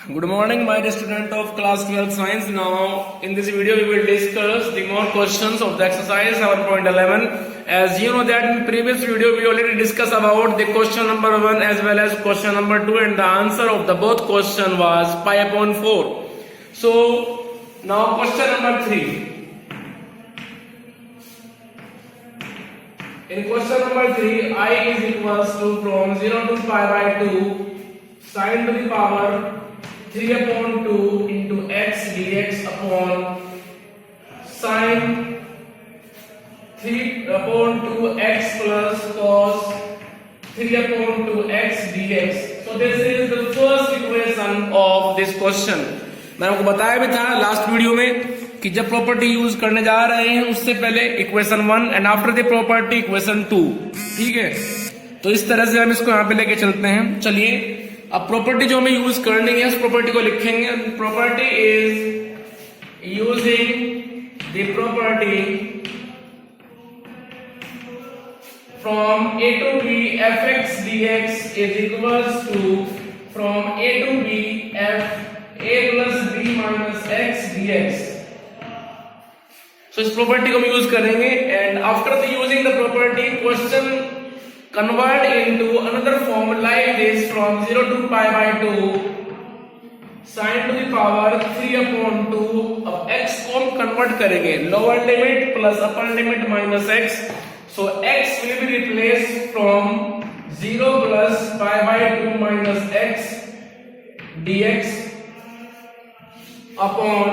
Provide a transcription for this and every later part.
Good morning, my dear student of class 12 science. Now, in this video, we will discuss the more questions of the exercise 7.11. As you know that in previous video, we already discussed about the question number 1 as well as question number 2, and the answer of the both question was pi upon 4. So, now question number 3. In question number 3, I is equals to from 0 to pi by 2 sin to the power 3 upon 2 into x dx upon sin 3 upon 2 x plus cos 3 upon 2 x dx. So this is the first equation of this question. मैंने आपको बताया भी था last video में कि जब property use करने जा रहे हैं उससे पहले equation 1 and after the property equation 2. ठीक है, तो इस तरह से हम इसको यहाँ पे लेके चलते हैं. चलिए, अब प्रॉपर्टी जो हमें यूज करनी है उस प्रॉपर्टी को लिखेंगे. Property is using the property from a to b fx dx is equals to from a to b f a plus b minus x dx. So इस प्रॉपर्टी को हम यूज करेंगे and after the using the property question convert into another form like this from 0 to pi by 2 sin to the power 3 upon 2 अब x को हम convert करेंगे lower limit plus upper limit minus x. So x will be replaced from 0 plus pi by 2 minus x dx upon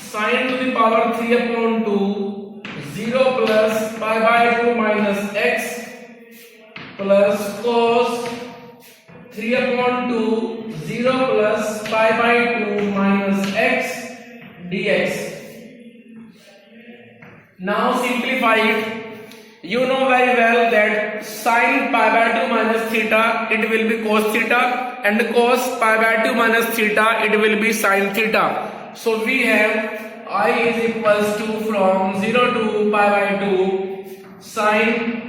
sin to the power 3 upon 2 0 plus pi by 2 minus x plus cos 3 upon 2 0 plus pi by 2 minus x dx. Now simplify it. You know very well that sin pi by 2 minus theta it will be cos theta and cos pi by 2 minus theta it will be sin theta. So we have I is equals to from 0 to pi by 2 sin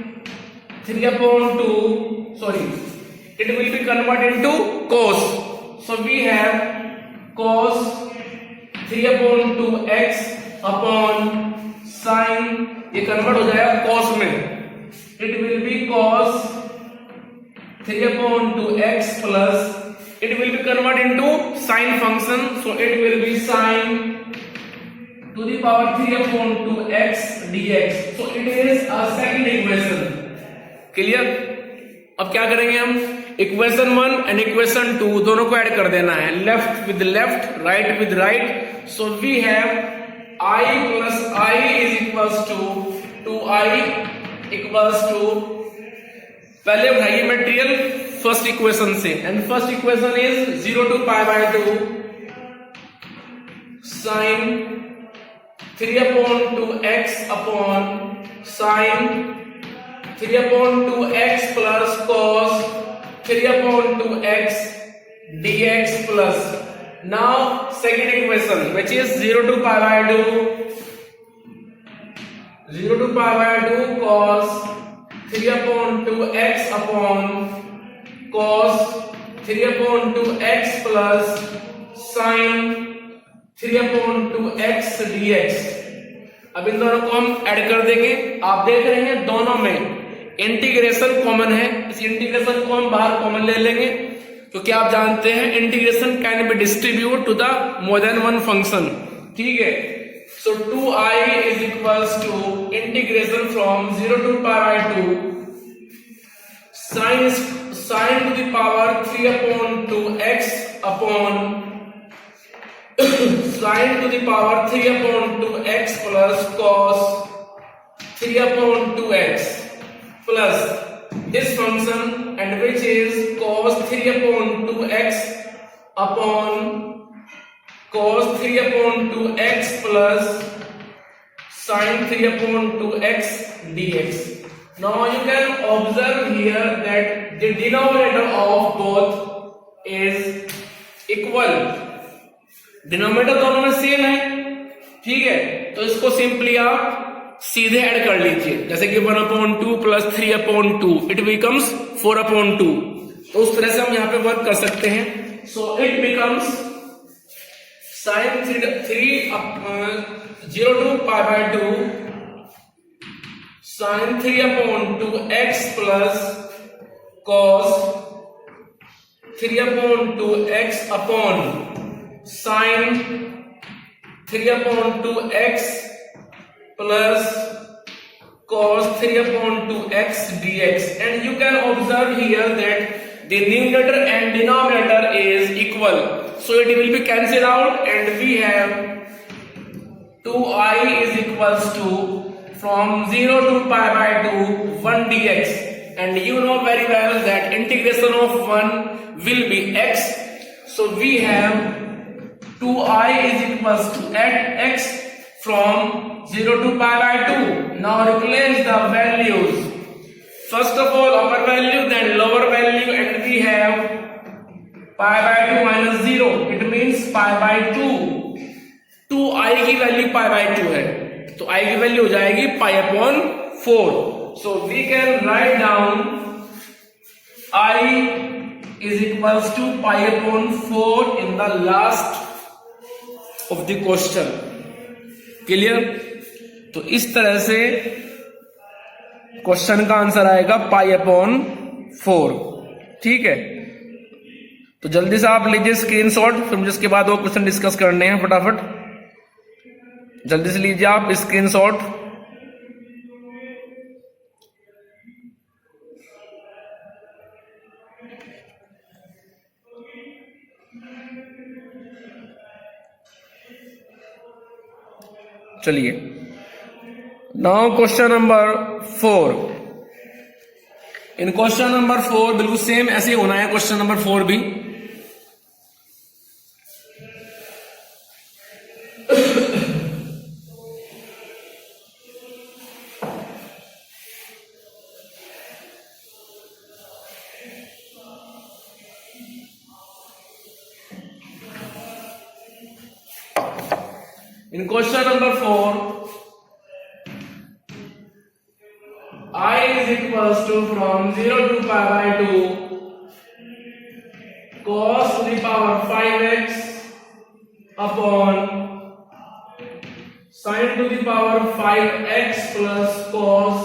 3 upon 2, sorry, it will be converted into cos. So we have cos 3 upon 2 x upon sin, ये convert हो जाएगा cos में, it will be cos 3 upon 2 x plus it will be converted into sin function, so it will be sin to the power 3 upon 2 x dx. So it is a second equation. Clear. अब क्या करेंगे हम, equation 1 and equation 2 दोनों को add कर देना है, left with left right with right. So we have i plus i is equals to 2i equals to, पहले उठाइए मटेरियल फर्स्ट इक्वेशन से and first equation is 0 to pi by 2 sine 3 upon 2x upon sine 3 upon 2x plus cos 3 upon 2x dx plus. Now second equation which is 0 to pi by 2 0 to pi by 2 cos 3 upon 2x upon cos 3 upon 2x plus sin 3 upon 2x dx. अब इन दोनों को हम add कर देंगे. आप देख रहे हैं दोनों में इंटीग्रेशन कॉमन है, इस इंटीग्रेशन को हम बाहर कॉमन ले लेंगे क्योंकि आप जानते हैं integration can be distribute to the more than one function. ठीक है, so 2i is equals to integration from 0 to pi by 2 sin to the power 3 upon 2x upon sin to the power 3 upon 2x plus cos 3 upon 2x plus this function and which is cos 3 upon 2x upon cos 3 upon 2x plus sin 3 upon 2x dx. Now you can observe here that the denominator of both is equal. Denominator दोनों में same है. ठीक है, तो इसको simply आप सीधे add कर लीजिए, जैसे कि 1 upon 2 plus 3 upon 2 it becomes 4 upon 2. तो उस तरह से हम यहाँ पे वर्क कर सकते हैं. So it becomes sin 0 to pi by 2 sin 3 upon 2x plus cos 3 upon 2x upon sin 3 upon 2x plus cos 3 upon 2x dx. And you can observe here that the numerator and denominator is equal, so it will be cancelled out, and we have 2I is equals to from 0 to pi by 2 1 dx, and you know very well that integration of 1 will be x, so we have 2I is equals to x from 0 to pi by 2. Now replace the values, first of all upper value, then lower value, and we have pi by 2 minus 0, it means pi by 2. 2I की value pi by 2 है, तो I की value हो जाएगी pi upon 4. So we can write down I is equals to pi upon 4 in the last of the question. Clear? तो इस तरह से क्वेश्चन का आंसर आएगा पाई अपॉन 4. ठीक है, तो जल्दी से आप लीजिए स्क्रीनशॉट, फिर मुझे इसके बाद वो क्वेश्चन डिस्कस करने हैं. फटाफट जल्दी से लीजिए आप स्क्रीनशॉट. चलिए, नाउ क्वेश्चन नंबर 4. इन क्वेश्चन नंबर 4 बिल्कुल सेम ऐसे ही होना है. क्वेश्चन नंबर 4 भी in question number 4 I is equals to from 0 to pi by 2 cos to the power 5x upon sin to the power 5x plus cos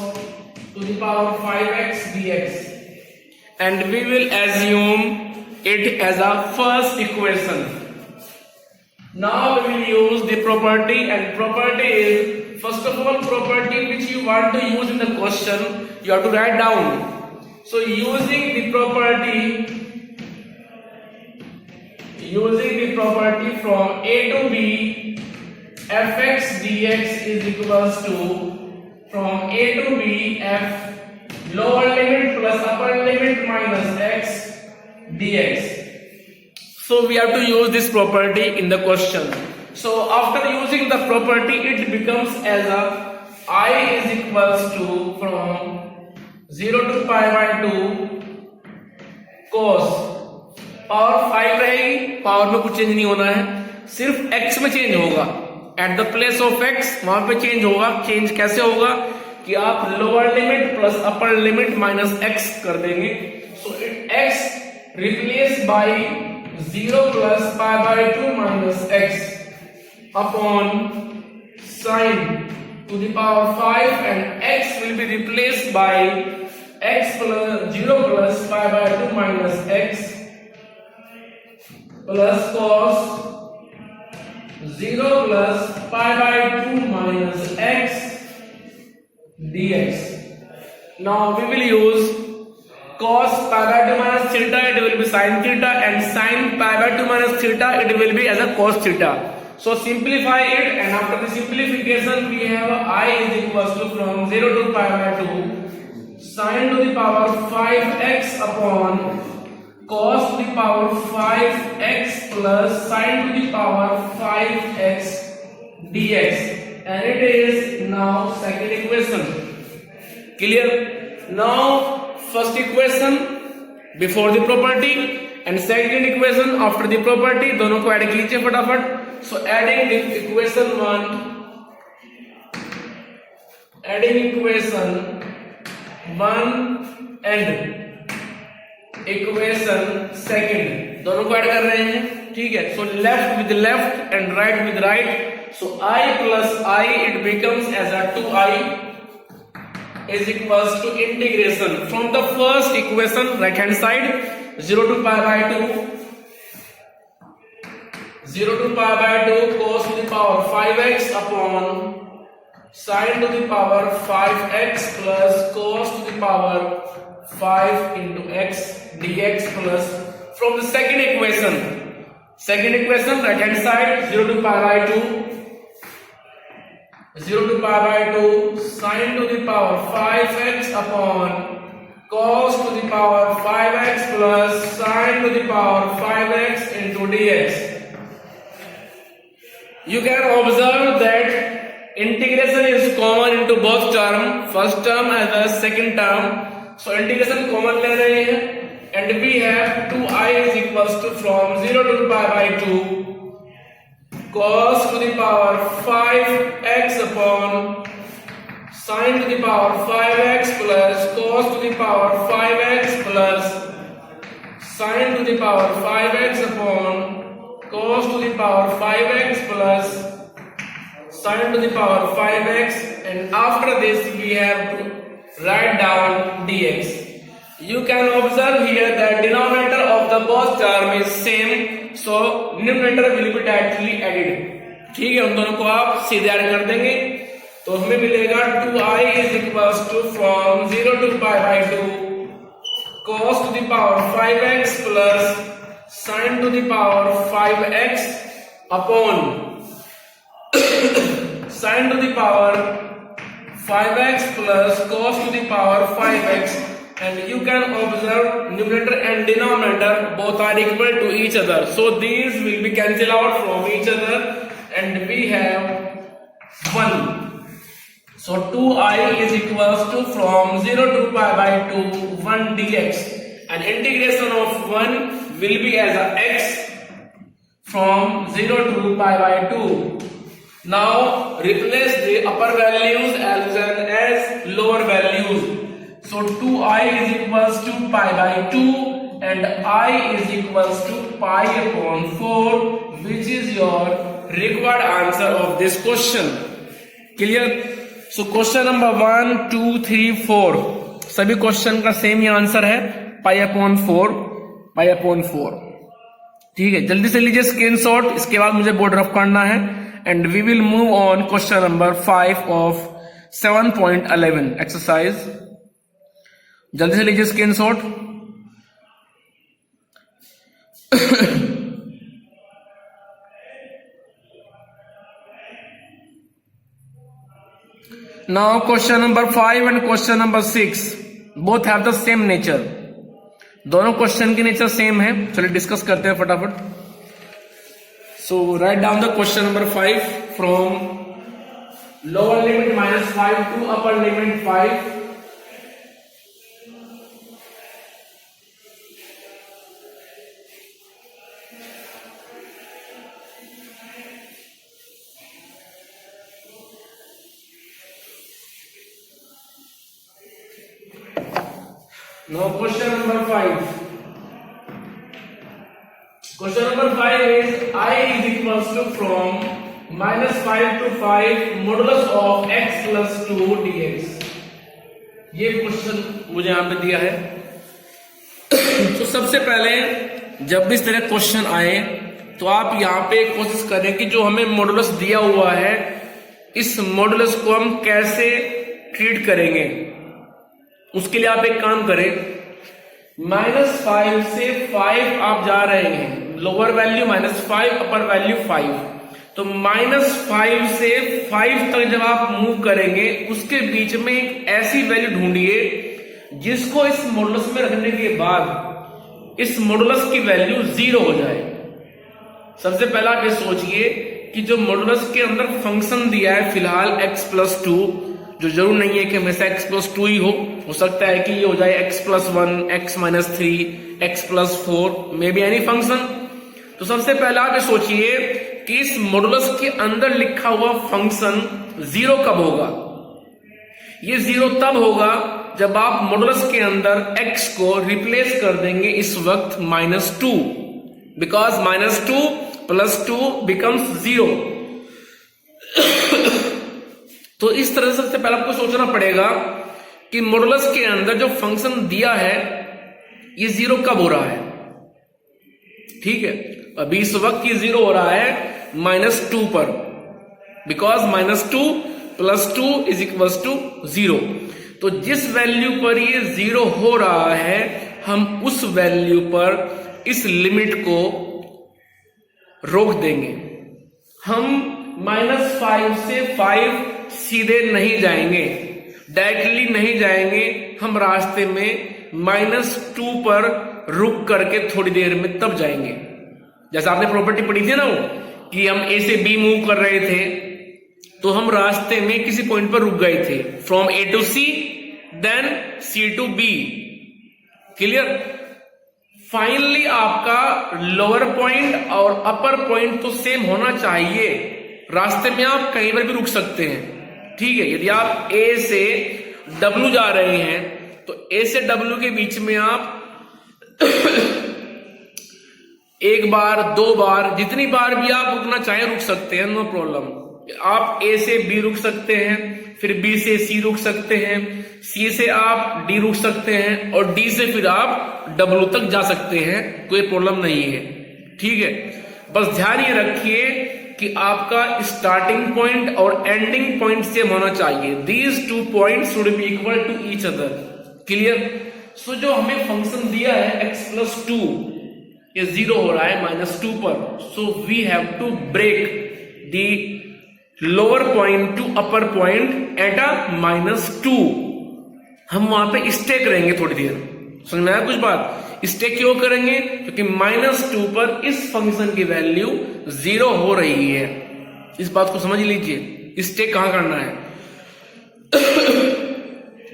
to the power 5x dx, and we will assume it as a first equation. Now we will use the property, and property is, first of all, property which you want to use in the question you have to write down. So using the property from a to b, fx dx is equals to from a to b f lower limit plus upper limit minus x dx. So we have to use this property in the question. So after using the property, it becomes as a I is equals to from 0 to pi by 2 cos power 5 रहेगी, power में कुछ change नहीं होना है, सिर्फ x में change होगा. At the place of x वहां पे चेंज होगा. चेंज कैसे होगा कि आप lower limit plus upper limit minus x कर देंगे. So it x replace by 0 plus pi by 2 minus x upon sin to the power 5, and x will be replaced by x plus 0 plus pi by 2 minus x plus cos 0 plus pi by 2 minus x dx. Now we will use cos pi by 2 minus theta, it will be sin theta, and sin pi by 2 minus theta, it will be as a cos theta. So simplify it, and after the simplification we have I is equals to from 0 to pi by 2 sin to the power 5x upon cos to the power 5x plus sin to the power 5x dx, and it is now second equation. Clear? Now first equation before the property and second equation after the property, दोनों को add कीजिए फटाफट. So adding the equation 1 and equation second, दोनों को add कर रहे हैं, ठीक है। So left with left and right with right, so I plus I it becomes as a 2I is equals to integration from the first equation right hand side 0 to pi by 2 cos to the power 5x upon sin to the power 5x plus cos to the power 5 into x dx plus from the second equation right hand side 0 to pi by 2 0 to pi by 2 sin to the power 5x upon cos to the power 5x plus sin to the power 5x into dx. You can observe that integration is common into both term, first term as well as second term. So integration common ले रहे हैं and we have 2I is equals to from 0 to pi by 2 cos to the power 5x upon sin to the power 5x plus cos to the power 5x plus sin to the power 5x upon cos to the power 5x plus sin to the power 5x, and after this we have to write down dx. You can observe here that denominator of the both term is same, so numerator will be directly added. ठीक है, उन दोनों को आप सीधे add कर देंगे तो हमें मिलेगा 2I is equals to from 0 to pi by 2 cos to the power 5x plus sin to the power 5x upon sin to the power 5x plus cos to the power 5x, and you can observe numerator and denominator both are equal to each other, so these will be cancelled out from each other and we have 1. So 2I is equals to from 0 to pi by 2 1 dx, and integration of 1 will be as a x from 0 to pi by 2. Now replace the upper values as well as lower values. So 2I is equals to pi by 2 and I is equals to pi upon 4, which is your required answer of this question. Clear? So question number 1, 2, 3, 4 सभी question का same ही answer है, pi upon 4. ठीक है, जल्दी से लीजिए screenshot, इसके बाद मुझे बोर्ड रफ करना है and we will move on question number 5 of 7.11 exercise. जल्दी से लीजिए screenshot. Now question number 5 and question number 6 both have the same nature. दोनों क्वेश्चन की नेचर सेम है. चलिए डिस्कस करते हैं फटाफट. So write down the question number 5 from lower limit -5 to upper limit 5. Now question number 5. Question number 5 is I is equals to from -5 to 5 modulus of x plus 2 dx. ये question मुझे यहां पे दिया है. तो सबसे पहले जब भी इस तरह क्वेश्चन आए तो आप यहां पे कोशिश करें कि जो हमें मॉडुलस दिया हुआ है इस मॉडुलस को हम कैसे ट्रीट करेंगे. उसके लिए आप एक काम करें, -5 से 5 आप जा रहे हैं, लोअर वैल्यू -5 अपर वैल्यू 5, तो -5 से 5 तक जब आप मूव करेंगे उसके बीच में एक ऐसी वैल्यू ढूंढिए जिसको इस मॉडुलस में रखने के बाद इस मॉडुलस की वैल्यू 0 हो जाए. सबसे पहला आप ये सोचिए कि जो मॉडुलस के अंदर फंक्शन दिया है फिलहाल x प्लस 2, जो जरूर नहीं है कि हमेशा x प्लस 2 ही हो सकता है कि ये हो जाए x plus 1, x minus 3, x plus 4, may be any function. तो सबसे पहला आप सोचिए कि इस मॉडुलस के अंदर लिखा हुआ फंक्शन 0 कब होगा. ये 0 तब होगा जब आप मॉडुलस के अंदर x को रिप्लेस कर देंगे इस वक्त -2, बिकॉज -2 + 2 बिकम्स 0। तो इस तरह से सबसे पहले आपको सोचना पड़ेगा कि मॉडुलस के अंदर जो फंक्शन दिया है ये 0 कब हो रहा है। ठीक है, अभी इस वक्त ये 0 हो रहा है -2 पर, बिकॉज -2 + 2 = 0। तो जिस वैल्यू पर ये 0 हो रहा है हम उस वैल्यू पर इस लिमिट को रोक देंगे। हम -5 से 5 सीधे नहीं जाएंगे, डायरेक्टली नहीं जाएंगे, हम रास्ते में -2 पर रुक करके थोड़ी देर में तब जाएंगे। जैसे आपने प्रॉपर्टी पढ़ी थी ना वो, कि हम A से B मूव कर रहे थे, तो हम रास्ते में किसी पॉइंट पर रुक गए थे, from A to C then C to B। Clear? Finally आपका लोअर पॉइंट और अपर पॉइंट तो सेम होना चाहिए। रास्ते में आप कहीं पर भी रुक सकते हैं। ठीक है, यदि आप A से W जा रहे हैं तो A से W के बीच में आप एक बार, 2 बार, जितनी बार भी आप रुकना चाहें रुक सकते हैं, नो प्रॉब्लम। आप A से B रुक सकते हैं, फिर B से C रुक सकते हैं, C से आप D रुक सकते हैं और D से फिर आप W तक जा सकते हैं, कोई प्रॉब्लम नहीं है। ठीक है, बस ध्यान ये रखिए कि आपका स्टार्टिंग पॉइंट और एंडिंग पॉइंट सेम होना चाहिए। These 2 points should be equal to each other. Clear? So जो हमें फंक्शन दिया है x + 2, ये 0 हो रहा है -2 पर। So we have to break the lower point to upper point at a -2। हम वहां पे स्टे करेंगे थोड़ी देर। समझ में आया कुछ बात? स्टे क्यों करेंगे? क्योंकि -2 पर इस फंक्शन की वैल्यू 0 हो रही है। इस बात को समझ लीजिए, स्टे कहां करना है?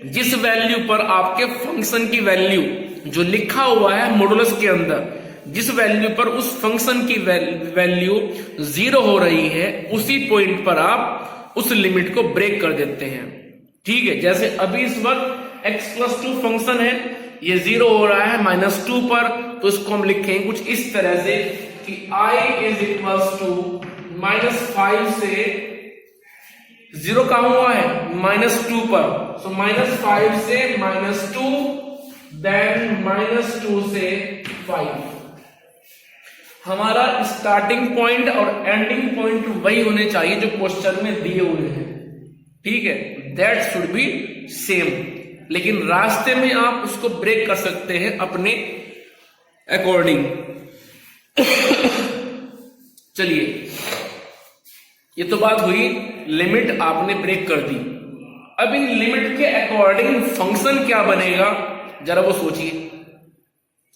जिस वैल्यू पर आपके फंक्शन की वैल्यू जो लिखा हुआ है मॉडुलस के अंदर, जिस वैल्यू पर उस फंक्शन की वैल्यू 0 हो रही है, उसी पॉइंट पर आप उस लिमिट को ब्रेक कर देते हैं। ठीक है, जैसे अभी इस वक्त x + 2 फंक्शन है, ये 0 हो रहा है -2 पर, तो इसको हम लिखेंगे कुछ इस तरह से कि I = -5 से 0 कहां हुआ है? -2 पर। सो -5 से -2 देन -2 से 5। हमारा स्टार्टिंग पॉइंट और एंडिंग पॉइंट वही होने चाहिए जो क्वेश्चन में दिए हुए हैं। ठीक है, दैट शुड बी सेम। लेकिन रास्ते में आप उसको ब्रेक कर सकते हैं अपने अकॉर्डिंग। चलिए, ये तो बात हुई, लिमिट आपने ब्रेक कर दी। अब इन लिमिट के अकॉर्डिंग फंक्शन क्या बनेगा जरा वो सोचिए।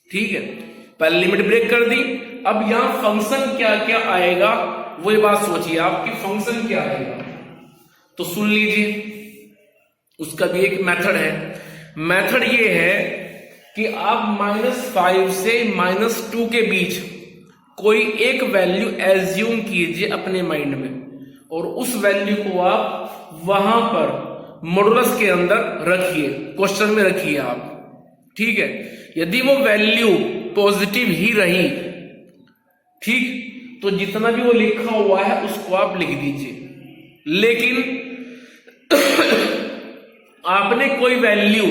ठीक है, पहले लिमिट ब्रेक कर दी, अब यहां फंक्शन क्या क्या आएगा वो ये बात सोचिए आपकी फंक्शन क्या आएगा। तो सुन लीजिए, उसका भी एक मेथड है। मेथड ये है कि आप -5 से -2 के बीच कोई एक वैल्यू एज्यूम कीजिए अपने माइंड में, और उस वैल्यू को आप वहां पर मॉडुलस के अंदर रखिए, क्वेश्चन में रखिए आप। ठीक है, यदि वो वैल्यू पॉजिटिव ही रही, ठीक, तो जितना भी वो लिखा हुआ है उसको आप लिख दीजिए। लेकिन आपने कोई वैल्यू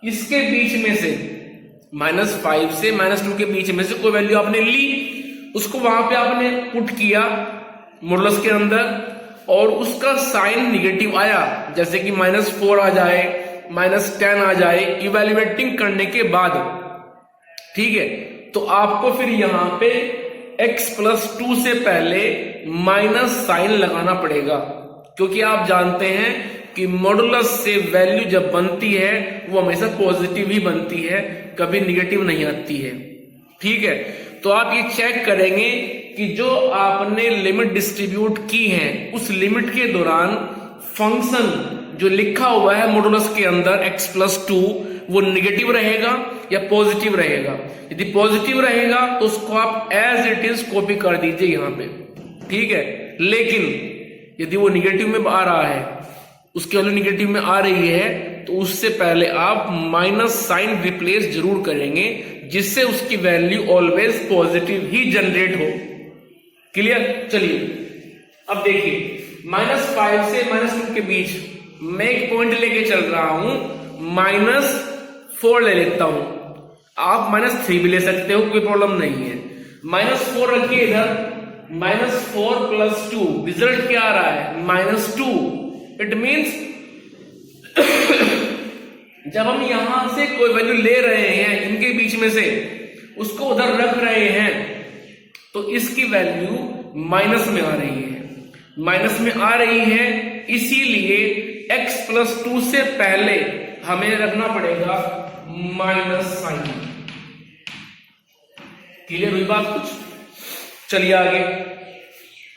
इसके बीच में से -5 से -2 के बीच में से कोई वैल्यू आपने ली, उसको वहां पे आपने पुट किया मॉडुलस के अंदर, और उसका साइन निगेटिव आया, जैसे कि -4 आ जाए, -10 आ जाए इवैल्यूएटिंग करने के बाद। ठीक है, तो आपको फिर यहां पे x + 2 से पहले माइनस साइन लगाना पड़ेगा, क्योंकि आप जानते हैं कि मॉडुलस से वैल्यू जब बनती है वो हमेशा पॉजिटिव ही बनती है, कभी निगेटिव नहीं आती है। ठीक है, तो आप ये चेक करेंगे कि जो आपने लिमिट डिस्ट्रीब्यूट की है उस लिमिट के दौरान फंक्शन जो लिखा हुआ है मॉडुलस के अंदर x + 2 वो निगेटिव रहेगा या पॉजिटिव रहेगा। यदि पॉजिटिव रहेगा तो उसको आप एज इट इज कॉपी कर दीजिए यहां पे। ठीक है, लेकिन यदि वो निगेटिव में आ रहा है उसकी वैल्यू निगेटिव में आ रही है, तो उससे पहले आप माइनस साइन रिप्लेस जरूर करेंगे, जिससे उसकी वैल्यू ऑलवेज पॉजिटिव ही जनरेट हो। क्लियर? चलिए अब देखिए, -5 से -2 के बीच मैं एक पॉइंट लेके चल रहा हूं, -4 ले लेता हूं। आप -3 भी ले सकते हो, कोई प्रॉब्लम नहीं है। -4 रखिए इधर, -4 + 2, रिजल्ट क्या आ रहा है? -2। इट मीन्स जब हम यहां से कोई वैल्यू ले रहे हैं इनके बीच में से, उसको उधर रख रहे हैं, तो इसकी वैल्यू माइनस में आ रही है, माइनस में आ रही है। इसीलिए x + 2 से पहले हमें रखना पड़ेगा माइनस साइन। क्लियर हुई बात कुछ? चलिए आगे,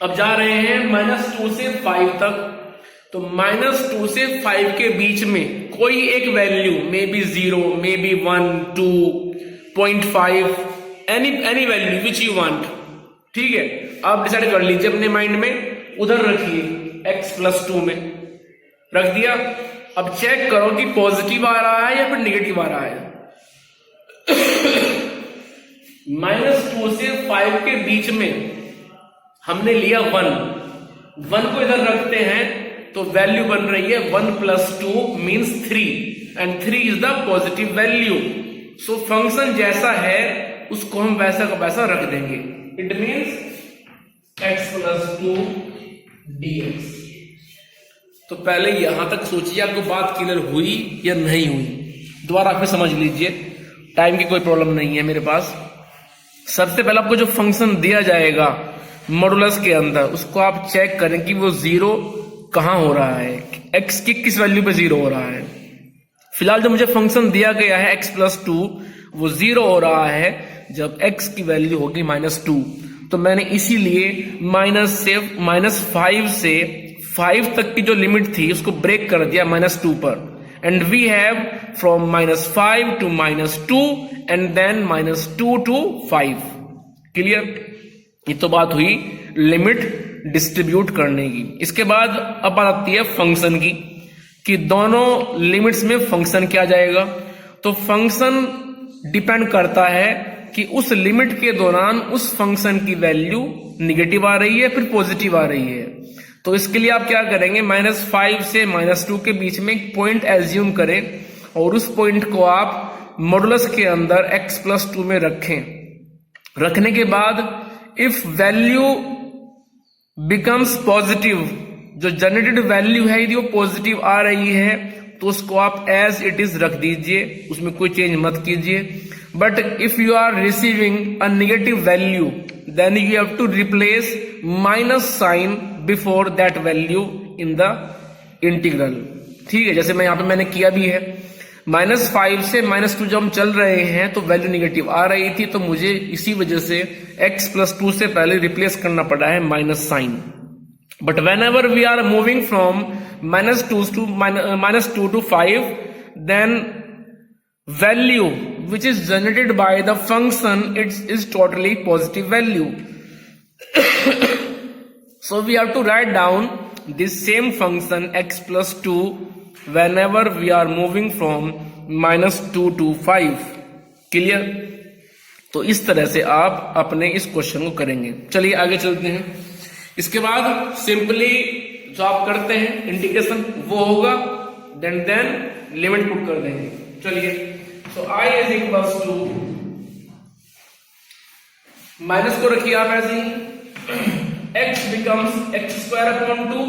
अब जा रहे हैं -2 से 5 तक। तो -2 से 5 के बीच में कोई एक value, may be 0, may be 1, 2, 0.5, any value which you want. ठीक है, आप डिसाइड कर लीजिए अपने माइंड में, उधर रखिए x + 2 में रख दिया। अब चेक करो कि पॉजिटिव आ रहा है या फिर निगेटिव आ रहा है। -2 से 5 के बीच में हमने लिया 1 को इधर रखते हैं, तो वैल्यू बन रही है 1 + 2 means 3, and 3 is the positive value. So function जैसा है उसको हम वैसा का वैसा रख देंगे। It means x + 2 dx। तो पहले यहां तक सोचिए, आपको बात क्लियर हुई या नहीं हुई? दोबारा फिर समझ लीजिए, टाइम की कोई प्रॉब्लम नहीं है मेरे पास। सबसे पहले आपको जो फंक्शन दिया जाएगा मॉडुलस के अंदर, उसको आप चेक करें कि वो 0 कहां हो रहा है, x की किस वैल्यू पे 0 हो रहा है। फिलहाल जो मुझे फंक्शन दिया गया है x + 2, वो 0 हो रहा है जब x की वैल्यू होगी -2। तो मैंने इसीलिए -5 से 5 तक की जो लिमिट थी उसको ब्रेक कर दिया -2 पर। And we have from -5 to -2 and then -2 to 5। Clear? ये तो बात हुई लिमिट डिस्ट्रीब्यूट करने की। इसके बाद अब बात आती है फंक्शन की, कि दोनों लिमिट्स में फंक्शन क्या जाएगा। तो फंक्शन डिपेंड करता है कि उस लिमिट के दौरान उस फंक्शन की वैल्यू निगेटिव आ रही है फिर पॉजिटिव आ रही है। तो इसके लिए आप क्या करेंगे, -5 से -2 के बीच में एक पॉइंट एज्यूम करें, और उस पॉइंट को आप मॉडुलस के अंदर x + 2 में रखें। रखने के बाद इफ वैल्यू बिकम्स पॉजिटिव, जो जनरेटेड वैल्यू है यदि वो पॉजिटिव आ रही है, तो उसको आप एज इट इज रख दीजिए, उसमें कोई चेंज मत कीजिए। But if you are receiving a negative value, then you have to replace minus sign before that value in the integral. ठीक है, जैसे मैं यहां पे मैंने किया भी है। -5 से -2 जब हम चल रहे हैं तो वैल्यू निगेटिव आ रही थी, तो मुझे इसी वजह से x + 2 से पहले रिप्लेस करना पड़ा है minus sign. But whenever we are moving from -2 to 5, then value which is generated by the function is totally positive value. So we have to write down this same function x + 2 whenever we are moving from -2 to 5. Clear? तो इस तरह से आप अपने इस question को करेंगे। चलिए आगे चलते हैं। इसके बाद सिंपली जो आप करते हैं इंडिकेशन वो होगा, देन लिमिट पुट कर देंगे। चलिए, तो i = माइनस को रखिए आप ऐसे ही, x becomes x² 2,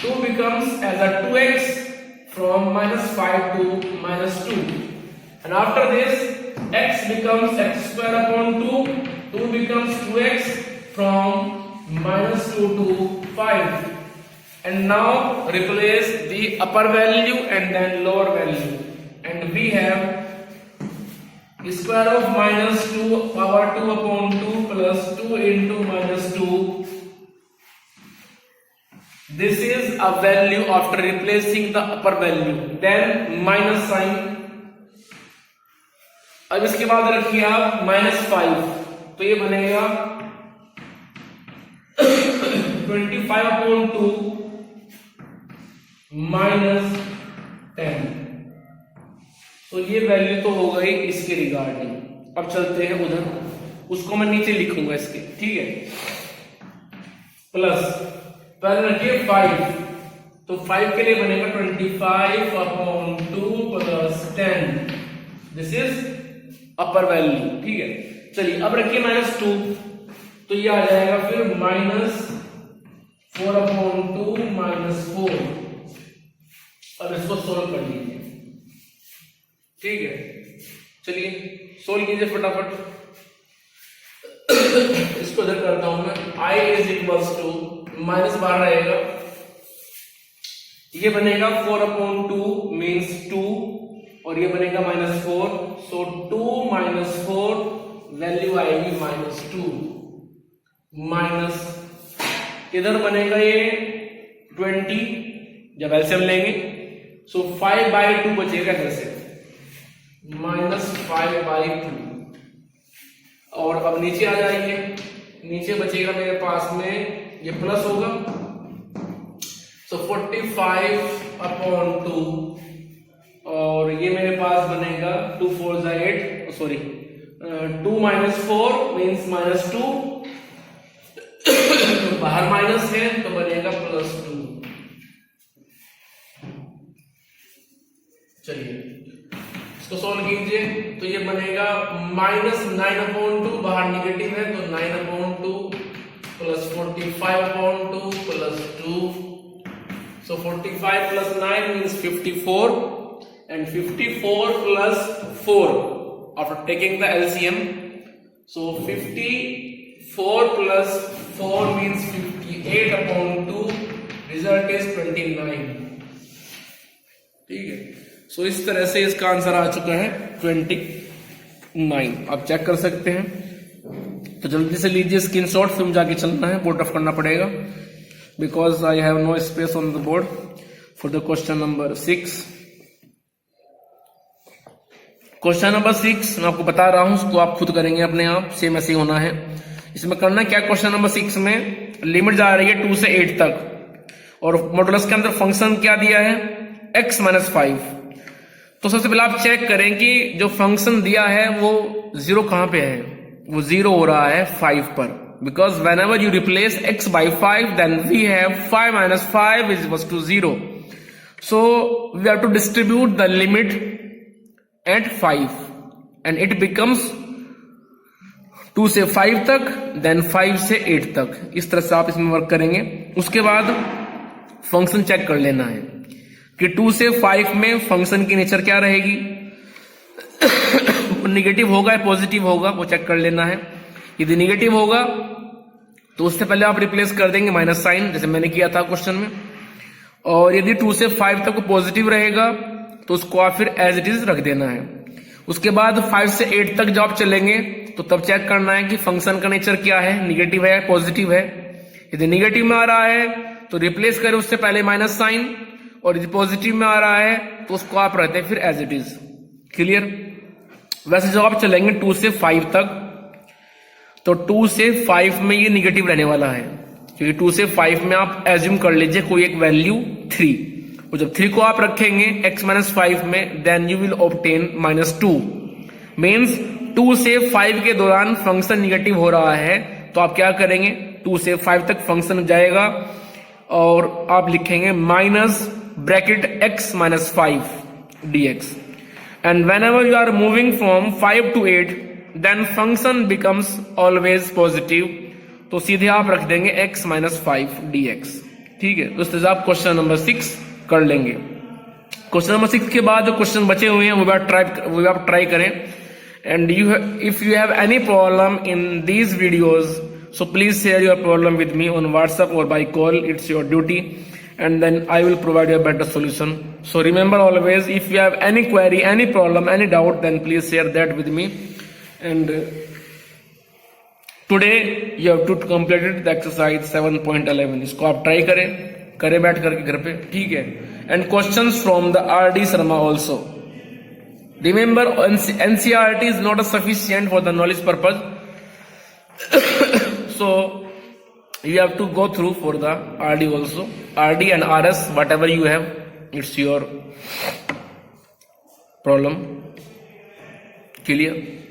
2 becomes as a 2x from -5 to -2, and after this x becomes x² 2, 2 becomes 2x from -2 to 5, and now replace the upper value and then lower value, and we have square of -2 power 2/2 plus 2 into -2. This is a value after replacing the upper value, then minus sign. अब इसके बाद रखिए आप -5, तो ये बनेगा 25/2 -10। तो ये वैल्यू तो हो गई इसके रिगार्डिंग। अब चलते हैं उधर, उसको मैं नीचे लिखूंगा इसके, ठीक है। प्लस पहले रखिए 5, तो 5 के लिए बनेगा 25/2 + 10, दिस इज अपर वैल्यू, ठीक है। चलिए अब रखिए -2, तो ये आ जाएगा फिर -4/2 -4। अब इसको सोल्व कर लीजिए, ठीक है। चलिए सोल्व कीजिए फटाफट। इसको इधर करता हूं मैं। I = माइनस बाहर रहेगा, ये बनेगा 4/2 मीन्स 2, और ये बनेगा -4, सो 2 - 4 वैल्यू आएगी -2, माइनस इधर बनेगा ये 20 जब एलसीएम लेंगे, सो 5/2 बचेगा इधर से, -5/2। और अब नीचे आ जाइए, नीचे बचेगा मेरे पास में ये प्लस होगा, सो 45/2, और ये मेरे पास बनेगा 2 × 4 = 8, सॉरी 2 - 4 मीन्स -2, बाहर माइनस है तो बनेगा +2। चलिए इसको सोल्व कीजिए, तो ये बनेगा -9/2, बाहर निगेटिव है तो 9/2 + 45/2 + 2, so 45 + 9 means 54, and 54 + 4 after taking the LCM, so 54 + 4 means 58/2, result is 29, ठीक है। सो इस तरह से इसका आंसर आ चुका है 29। आप चेक कर सकते हैं, तो जल्दी से लीजिए स्क्रीनशॉट, फिर जाके चलना है, बोर्ड ऑफ करना पड़ेगा, because I have no space on the board for the question number 6। Question number 6 मैं आपको बता रहा हूं, उसको आप खुद करेंगे अपने आप, सेम ऐसे ही होना है। इसमें करना क्या, क्वेश्चन नंबर 6 में लिमिट जा रही है 2 से 8 तक, और मॉडुलस के अंदर फंक्शन क्या दिया है, x - 5। तो सबसे पहले आप चेक करें कि जो फंक्शन दिया है वो 0 कहां पे है, वो 0 हो रहा है 5 पर, because whenever you replace x by 5 then we have 5 - 5 = 0, so we have to distribute the limit at 5 and it becomes 2 से 5 तक, देन 5 से 8 तक। इस तरह से आप इसमें वर्क करेंगे। उसके बाद फंक्शन चेक कर लेना है कि 2 से 5 में फंक्शन की नेचर क्या रहेगी, निगेटिव होगा या पॉजिटिव होगा, वो चेक कर लेना है। यदि निगेटिव होगा तो उससे पहले आप रिप्लेस कर देंगे माइनस साइन, जैसे मैंने किया था क्वेश्चन में, और यदि 2 से 5 तक पॉजिटिव रहेगा तो उसको आप फिर एज इट इज रख देना है। उसके बाद 5 से 8 तक जब आप चलेंगे तो तब चेक करना है कि फंक्शन का नेचर क्या है, निगेटिव है पॉजिटिव है। यदि निगेटिव में आ रहा है तो रिप्लेस करें उससे पहले माइनस साइन, और यदि पॉजिटिव में आ रहा है तो उसको आप रहते हैं फिर एज इट इज। क्लियर। वैसे जब आप चलेंगे 2 से 5 तक, तो 2 से 5 में ये निगेटिव रहने वाला है, क्योंकि 2 से 5 में आप एज्यूम कर लीजिए कोई एक वैल्यू 3, और जब 3 को आप रखेंगे x - 5 में, then you will obtain -2, means 2 से 5 के दौरान फंक्शन निगेटिव हो रहा है, तो आप क्या करेंगे, 2 से 5 तक फंक्शन जाएगा और आप लिखेंगे -x - 5 dx, and whenever you are moving from 5 to 8 then function becomes always positive, तो सीधे आप रख देंगे x - 5 dx, ठीक है। तो इस तरह से आप क्वेश्चन नंबर 6 कर लेंगे। क्वेश्चन नंबर 6 के बाद जो क्वेश्चन बचे हुए हैं वो आप ट्राई करें, and if you have any problem in these videos, so please share your problem with me on WhatsApp or by call, it's your duty, and then I will provide you a better solution. So remember always, if you have any query, any problem, any doubt, then please share that with me. And today you have to complete the exercise 7.11. इसको आप try करें बैठ करके घर पे, ठीक है। And questions from the RD Sharma also. Remember, NCERT is not sufficient for the knowledge purpose. So you have to go through for the RD also, RD and RS, whatever you have. it's your problem. Clear?